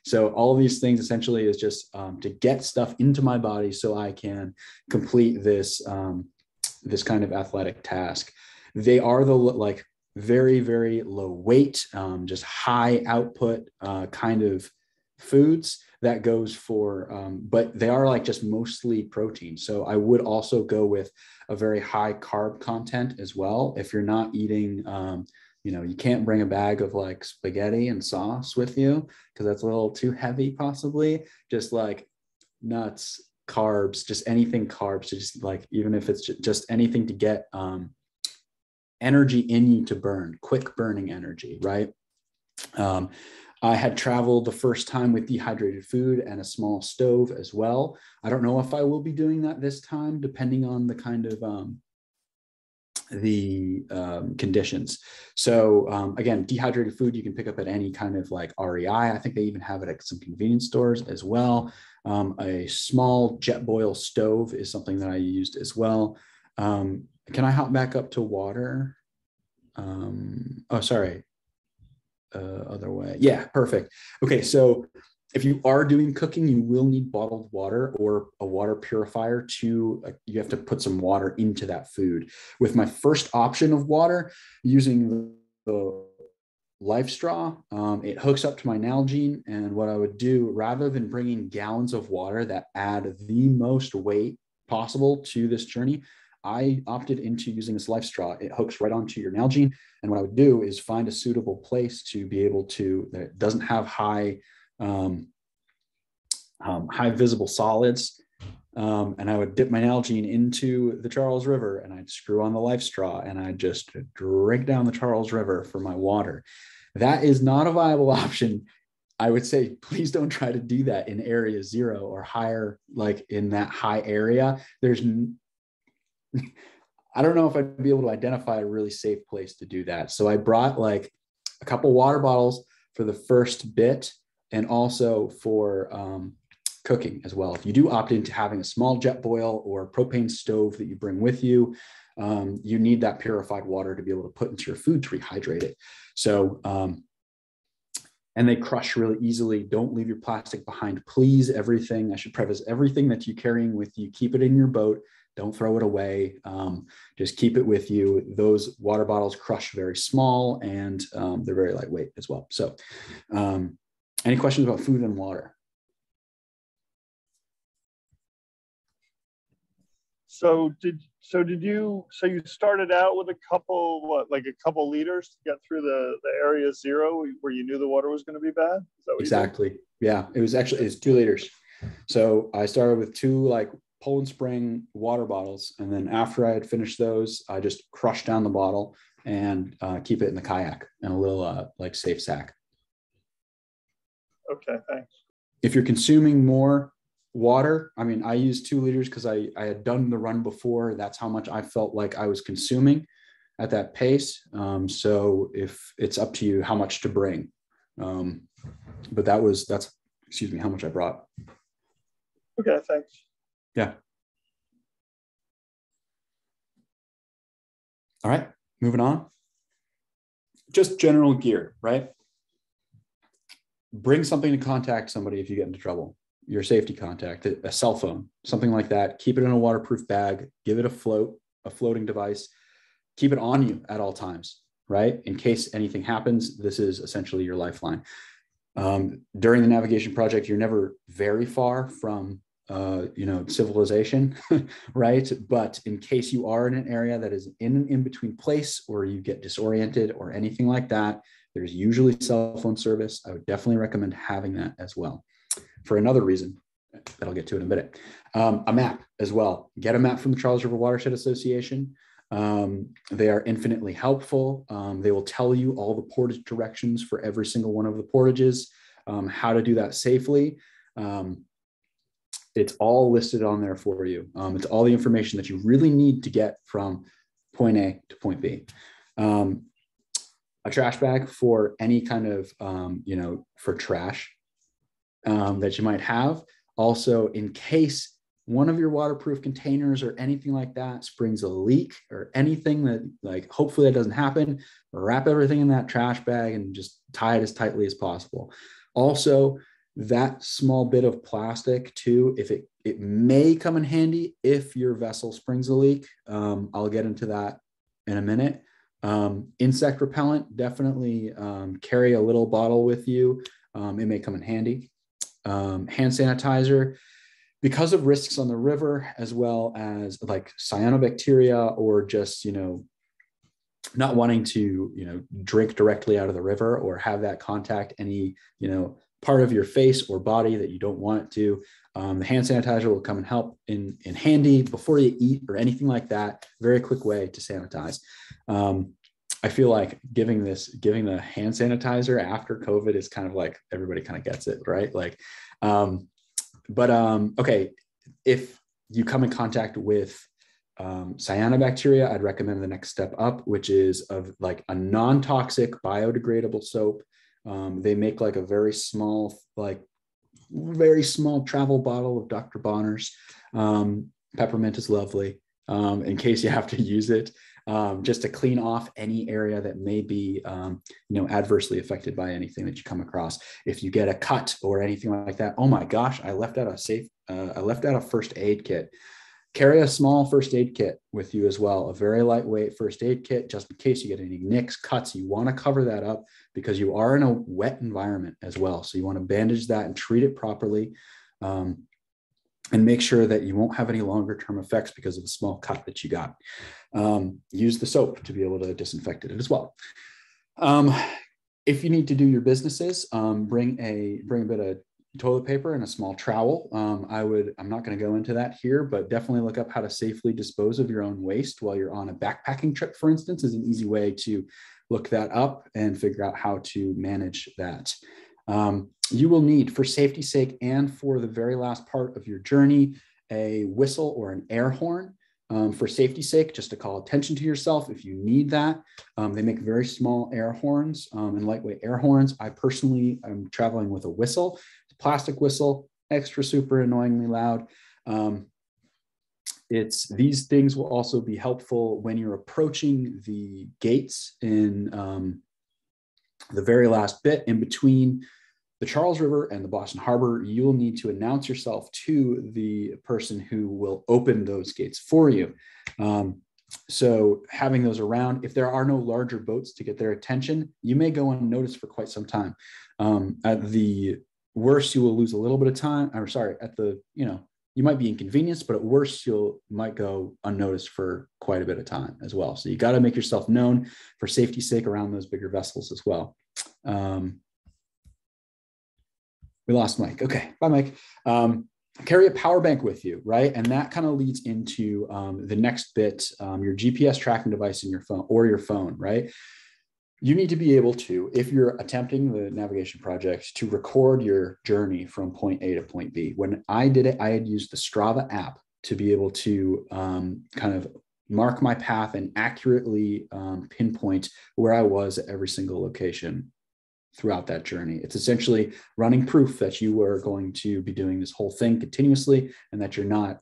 So all of these things essentially is just to get stuff into my body so I can complete this this kind of athletic task. They are very, very low weight, just high output kind of foods, that goes for, but they are like just mostly protein. So I would also go with a very high carb content as well. If you're not eating, you can't bring a bag of like spaghetti and sauce with you because that's a little too heavy, possibly. Just like nuts, carbs, just anything carbs, just like, even if it's just anything to get energy in you to burn, quick burning energy, right? I had traveled the first time with Dehydrated Food and a small stove as well. I don't know if I will be doing that this time, depending on the kind of conditions. So again, Dehydrated Food you can pick up at any kind of like REI. I think they even have it at some convenience stores as well. A small jet boil stove is something that I used as well. Can I hop back up to water? Oh, sorry. Other way. Yeah, perfect. Okay, so if you are doing cooking, you will need bottled water or a water purifier to, you have to put some water into that food. With my first option of water, using the life straw, it hooks up to my Nalgene. And what I would do, rather than bringing gallons of water that add the most weight possible to this journey, I opted into using this life straw. It hooks right onto your Nalgene. And what I would do is find a suitable place to be able to, that doesn't have high visible solids. And I would dip my Nalgene into the Charles River and I'd screw on the life straw and I'd just drink down the Charles River for my water. That is not a viable option. I would say, please don't try to do that in area 0 or higher, like in that high area. I don't know if I'd be able to identify a really safe place to do that. So I brought like a couple water bottles for the first bit and also for cooking as well. If you do opt into having a small jet boil or propane stove that you bring with you, you need that purified water to be able to put into your food to rehydrate it. So, and they crush really easily. Don't leave your plastic behind, please. Everything, I should preface, everything that you're carrying with you, keep it in your boat. Don't throw it away. Just keep it with you. Those water bottles crush very small and they're very lightweight as well. So any questions about food and water? So you started out with a couple liters to get through the area 0 where you knew the water was going to be bad? Is that what Exactly. Yeah, it's 2 liters. So I started with 2 like Poland Spring water bottles. And then after I had finished those, I just crushed down the bottle and keep it in the kayak in a little like safe sack. Okay, thanks. If you're consuming more water, I mean, I used 2 liters because I had done the run before. That's how much I felt like I was consuming at that pace. So if it's up to you how much to bring. But that's how much I brought. Okay, thanks. Yeah. All right, moving on. Just general gear, right? Bring something to contact somebody if you get into trouble. Your safety contact, a cell phone, something like that. Keep it in a waterproof bag. Give it a floating device. Keep it on you at all times, right? In case anything happens, this is essentially your lifeline. During the navigation project, you're never very far from civilization, right? But in case you are in an area that is in an in-between place or you get disoriented or anything like that, there's usually cell phone service. I would definitely recommend having that as well. For another reason that I'll get to in a minute. A map as well. Get a map from the Charles River Watershed Association. They are infinitely helpful. They will tell you all the portage directions for every single one of the portages, how to do that safely. It's all listed on there for you. It's all the information that you really need to get from point A to point B. A trash bag for any kind of, for trash that you might have. Also, in case one of your waterproof containers or anything like that springs a leak or anything that, like, hopefully that doesn't happen, wrap everything in that trash bag and just tie it as tightly as possible. Also, that small bit of plastic too, if it may come in handy if your vessel springs a leak. I'll get into that in a minute. Insect repellent, definitely carry a little bottle with you. It may come in handy. hand sanitizer, because of risks on the river, as well as like cyanobacteria, or just, not wanting to, drink directly out of the river or have that contact any, part of your face or body that you don't want it to. The hand sanitizer will come and help in handy before you eat or anything like that. Very quick way to sanitize. I feel like giving the hand sanitizer after COVID is kind of like, everybody kind of gets it, right? Like, okay, if you come in contact with cyanobacteria, I'd recommend the next step up, which is of like a non-toxic biodegradable soap. They make like a very small travel bottle of Dr. Bonner's. Peppermint is lovely, in case you have to use it, just to clean off any area that may be, adversely affected by anything that you come across. If you get a cut or anything like that, oh my gosh, I left out a first aid kit. Carry a small first aid kit with you as well, a very lightweight first aid kit, just in case you get any nicks, cuts. You want to cover that up because you are in a wet environment as well. So you want to bandage that and treat it properly, and make sure that you won't have any longer term effects because of the small cut that you got. Use the soap to be able to disinfect it as well. If you need to do your businesses, bring a bit of toilet paper and a small trowel. I'm not going to go into that here, but definitely look up how to safely dispose of your own waste while you're on a backpacking trip, for instance, is an easy way to look that up and figure out how to manage that. You will need, for safety's sake and for the very last part of your journey, a whistle or an air horn. For safety's sake, just to call attention to yourself if you need that. They make very small air horns and lightweight air horns. I personally am traveling with a whistle. It's a plastic whistle, extra super annoyingly loud. These things will also be helpful when you're approaching the gates in the very last bit in between the Charles River and the Boston Harbor. You will need to announce yourself to the person who will open those gates for you. So having those around, if there are no larger boats to get their attention, you may go unnoticed for quite some time. At the worst, you will lose a little bit of time. You might be inconvenienced, but at worst, you might go unnoticed for quite a bit of time as well. So you got to make yourself known for safety's sake around those bigger vessels as well. We lost Mike. Okay, bye, Mike. Carry a power bank with you, right? And that kind of leads into the next bit, your GPS tracking device in your phone, right? You need to be able to, if you're attempting the navigation project, to record your journey from point A to point B. When I did it, I had used the Strava app to be able to kind of mark my path and accurately pinpoint where I was at every single location throughout that journey. It's essentially running proof that you were going to be doing this whole thing continuously and that you're not,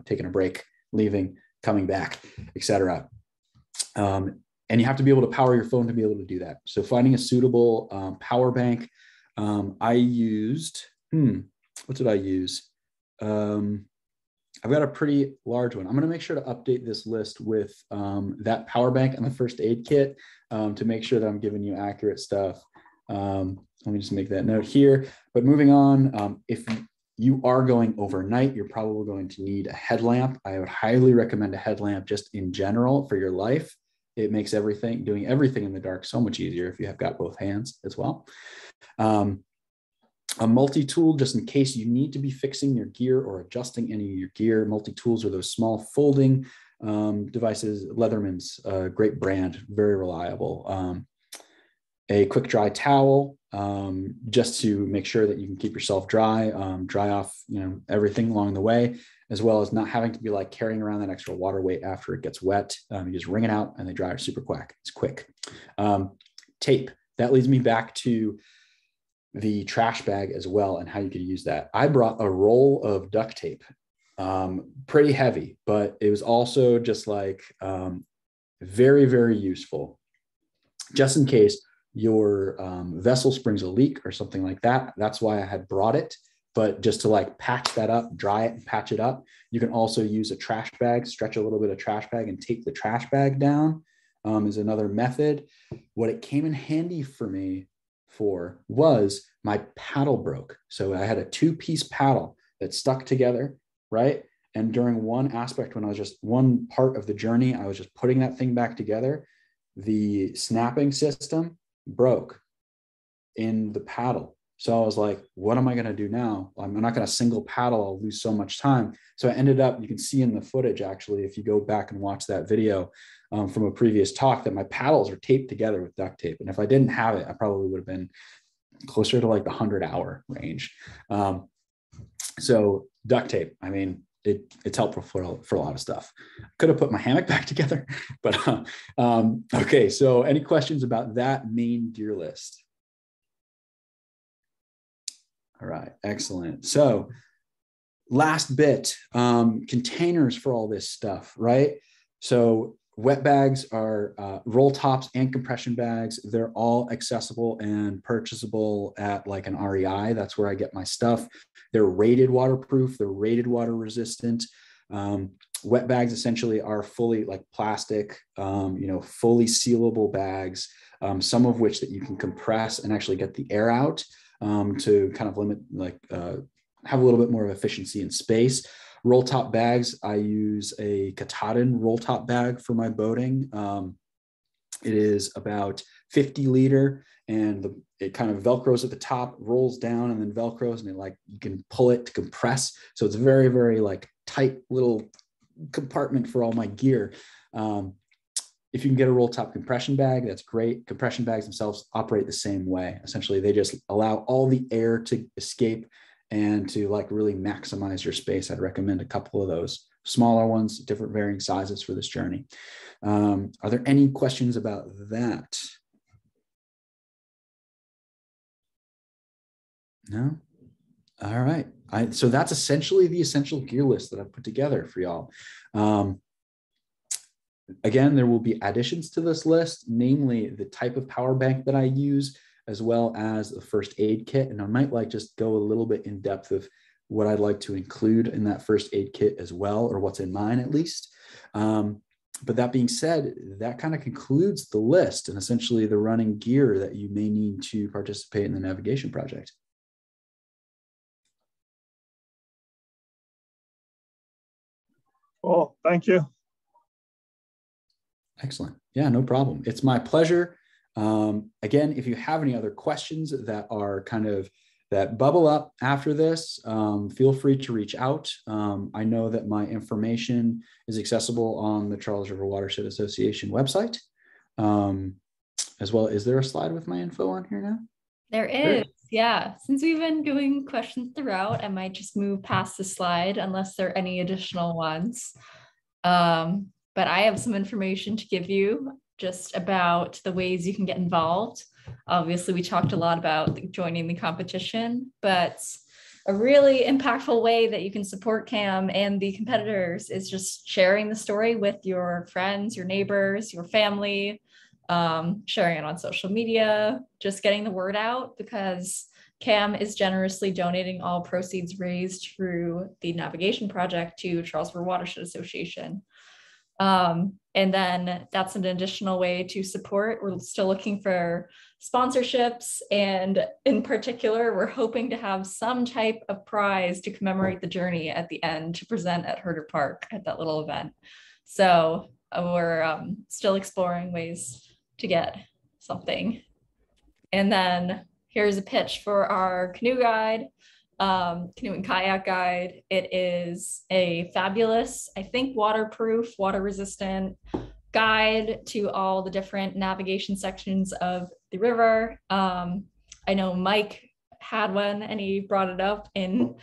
taking a break, leaving, coming back, etc. And you have to be able to power your phone to be able to do that. So finding a suitable power bank. I used, what did I use? I've got a pretty large one. I'm going to make sure to update this list with that power bank and the first aid kit to make sure that I'm giving you accurate stuff. Let me just make that note here. But moving on, if you are going overnight, you're probably going to need a headlamp. I would highly recommend a headlamp just in general for your life. It makes doing everything in the dark so much easier if you have got both hands as well. A multi-tool, just in case you need to be fixing your gear or adjusting any of your gear. Multi-tools are those small folding devices. Leatherman's a great brand, very reliable. A quick dry towel, just to make sure that you can keep yourself dry, dry off, everything along the way, as well as not having to be like carrying around that extra water weight after it gets wet. You just wring it out and they dry super quick. It's quick. Tape. That leads me back to the trash bag as well and how you could use that. I brought a roll of duct tape, pretty heavy, but it was also just like very, very useful, just in case your vessel springs a leak or something like that. That's why I had brought it. But just to like patch that up, dry it and patch it up. You can also use a trash bag, stretch a little bit of trash bag and tape the trash bag down is another method. What it came in handy for me for was my paddle broke. So I had a 2-piece paddle that stuck together, right? And during one aspect, when I was just one part of the journey, I was just putting that thing back together, the snapping system broke in the paddle. So I was like, what am I going to do now? I'm not going to single paddle. I'll lose so much time. So I ended up, you can see in the footage, actually, if you go back and watch that video from a previous talk, that my paddles are taped together with duct tape. And if I didn't have it, I probably would have been closer to like the 100-hour range. So duct tape, I mean, it's helpful for a lot of stuff. Could have put my hammock back together, but okay. So any questions about that main gear list? All right, excellent. So last bit, containers for all this stuff, right? So wet bags are roll tops and compression bags. They're all accessible and purchasable at like an REI. That's where I get my stuff. They're rated waterproof. They're rated water resistant. Wet bags essentially are fully like plastic, fully sealable bags, some of which that you can compress and actually get the air out to kind of limit, have a little bit more of efficiency in space. Roll top bags, I use a Katahdin roll top bag for my boating. It is about 50 liter, and it kind of Velcros at the top, rolls down, and then Velcros, and you can pull it to compress. So it's very, very like tight little compartment for all my gear. If you can get a roll top compression bag, that's great. Compression bags themselves operate the same way. Essentially, they just allow all the air to escape and to like really maximize your space. I'd recommend a couple of those smaller ones, different varying sizes for this journey. Are there any questions about that? No? All right. So that's essentially the essential gear list that I've put together for y'all. Again, there will be additions to this list, namely the type of power bank that I use, as well as the first aid kit. And I might just go a little bit in depth of what I'd like to include in that first aid kit as well, or what's in mine at least. But that being said, that kind of concludes the list and essentially the running gear that you may need to participate in the navigation project. Cool, thank you. Excellent. Yeah, no problem. It's my pleasure. Again, if you have any other questions that are that bubble up after this, feel free to reach out. I know that my information is accessible on the Charles River Watershed Association website. As well, is there a slide with my info on here now? There is, yeah. Since we've been doing questions throughout, I might just move past the slide unless there are any additional ones. But I have some information to give you just about the ways you can get involved. Obviously, we talked a lot about joining the competition, but a really impactful way that you can support Cam and the competitors is just sharing the story with your friends, your neighbors, your family, sharing it on social media, just getting the word out, because Cam is generously donating all proceeds raised through the navigation project to Charles River Watershed Association. And then that's an additional way to support. We're still looking for sponsorships, and in particular, we're hoping to have some type of prize to commemorate the journey at the end to present at Herder Park at that little event. So we're still exploring ways to get something. And then here's a pitch for our canoe guide. Canoe and kayak guide. It is a fabulous, I think, waterproof, water resistant guide to all the different navigation sections of the river. I know Mike had one and he brought it up in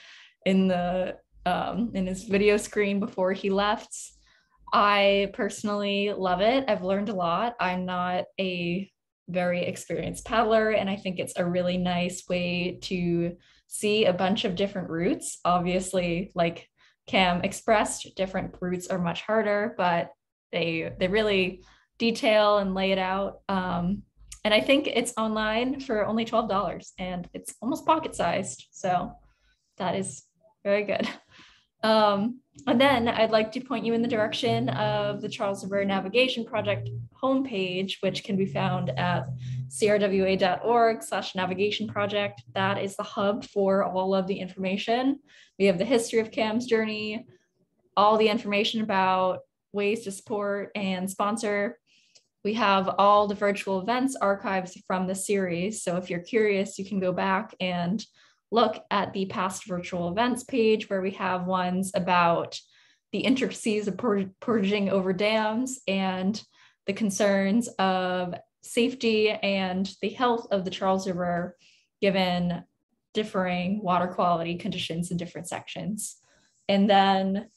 his video screen before he left. I personally love it. I've learned a lot. I'm not a very experienced paddler, and I think it's a really nice way to see a bunch of different routes. Obviously, like Cam expressed, different routes are much harder, but they really detail and lay it out. And I think it's online for only $12, and it's almost pocket sized. So that is very good. And then I'd like to point you in the direction of the Charles River Navigation Project homepage, which can be found at crwa.org/navigation project. That is the hub for all of the information. We have the history of Cam's journey, all the information about ways to support and sponsor. We have all the virtual events archives from the series. So if you're curious, you can go back and look at the past virtual events page where we have ones about the intricacies of portaging over dams and the concerns of safety and the health of the Charles River given differing water quality conditions in different sections. And then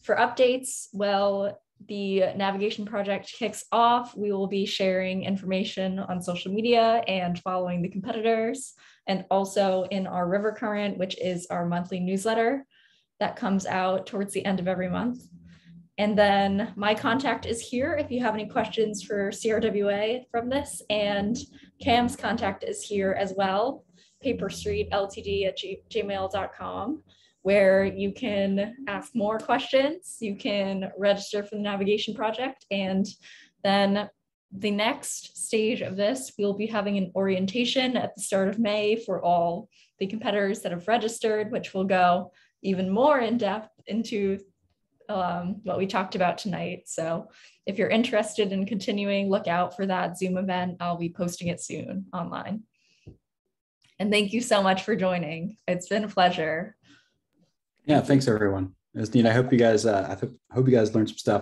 for updates, well, the navigation project kicks off. We will be sharing information on social media and following the competitors, and also in our River Current, which is our monthly newsletter that comes out towards the end of every month. And then my contact is here if you have any questions for CRWA from this, and Cam's contact is here as well, paperstreetltd@gmail.com, where you can ask more questions, you can register for the navigation project, and then the next stage of this, we'll be having an orientation at the start of May for all the competitors that have registered, which will go even more in depth into what we talked about tonight. So if you're interested in continuing, look out for that Zoom event. I'll be posting it soon online. And thank you so much for joining. It's been a pleasure. Yeah, thanks everyone. It was neat. I hope you guys learned some stuff.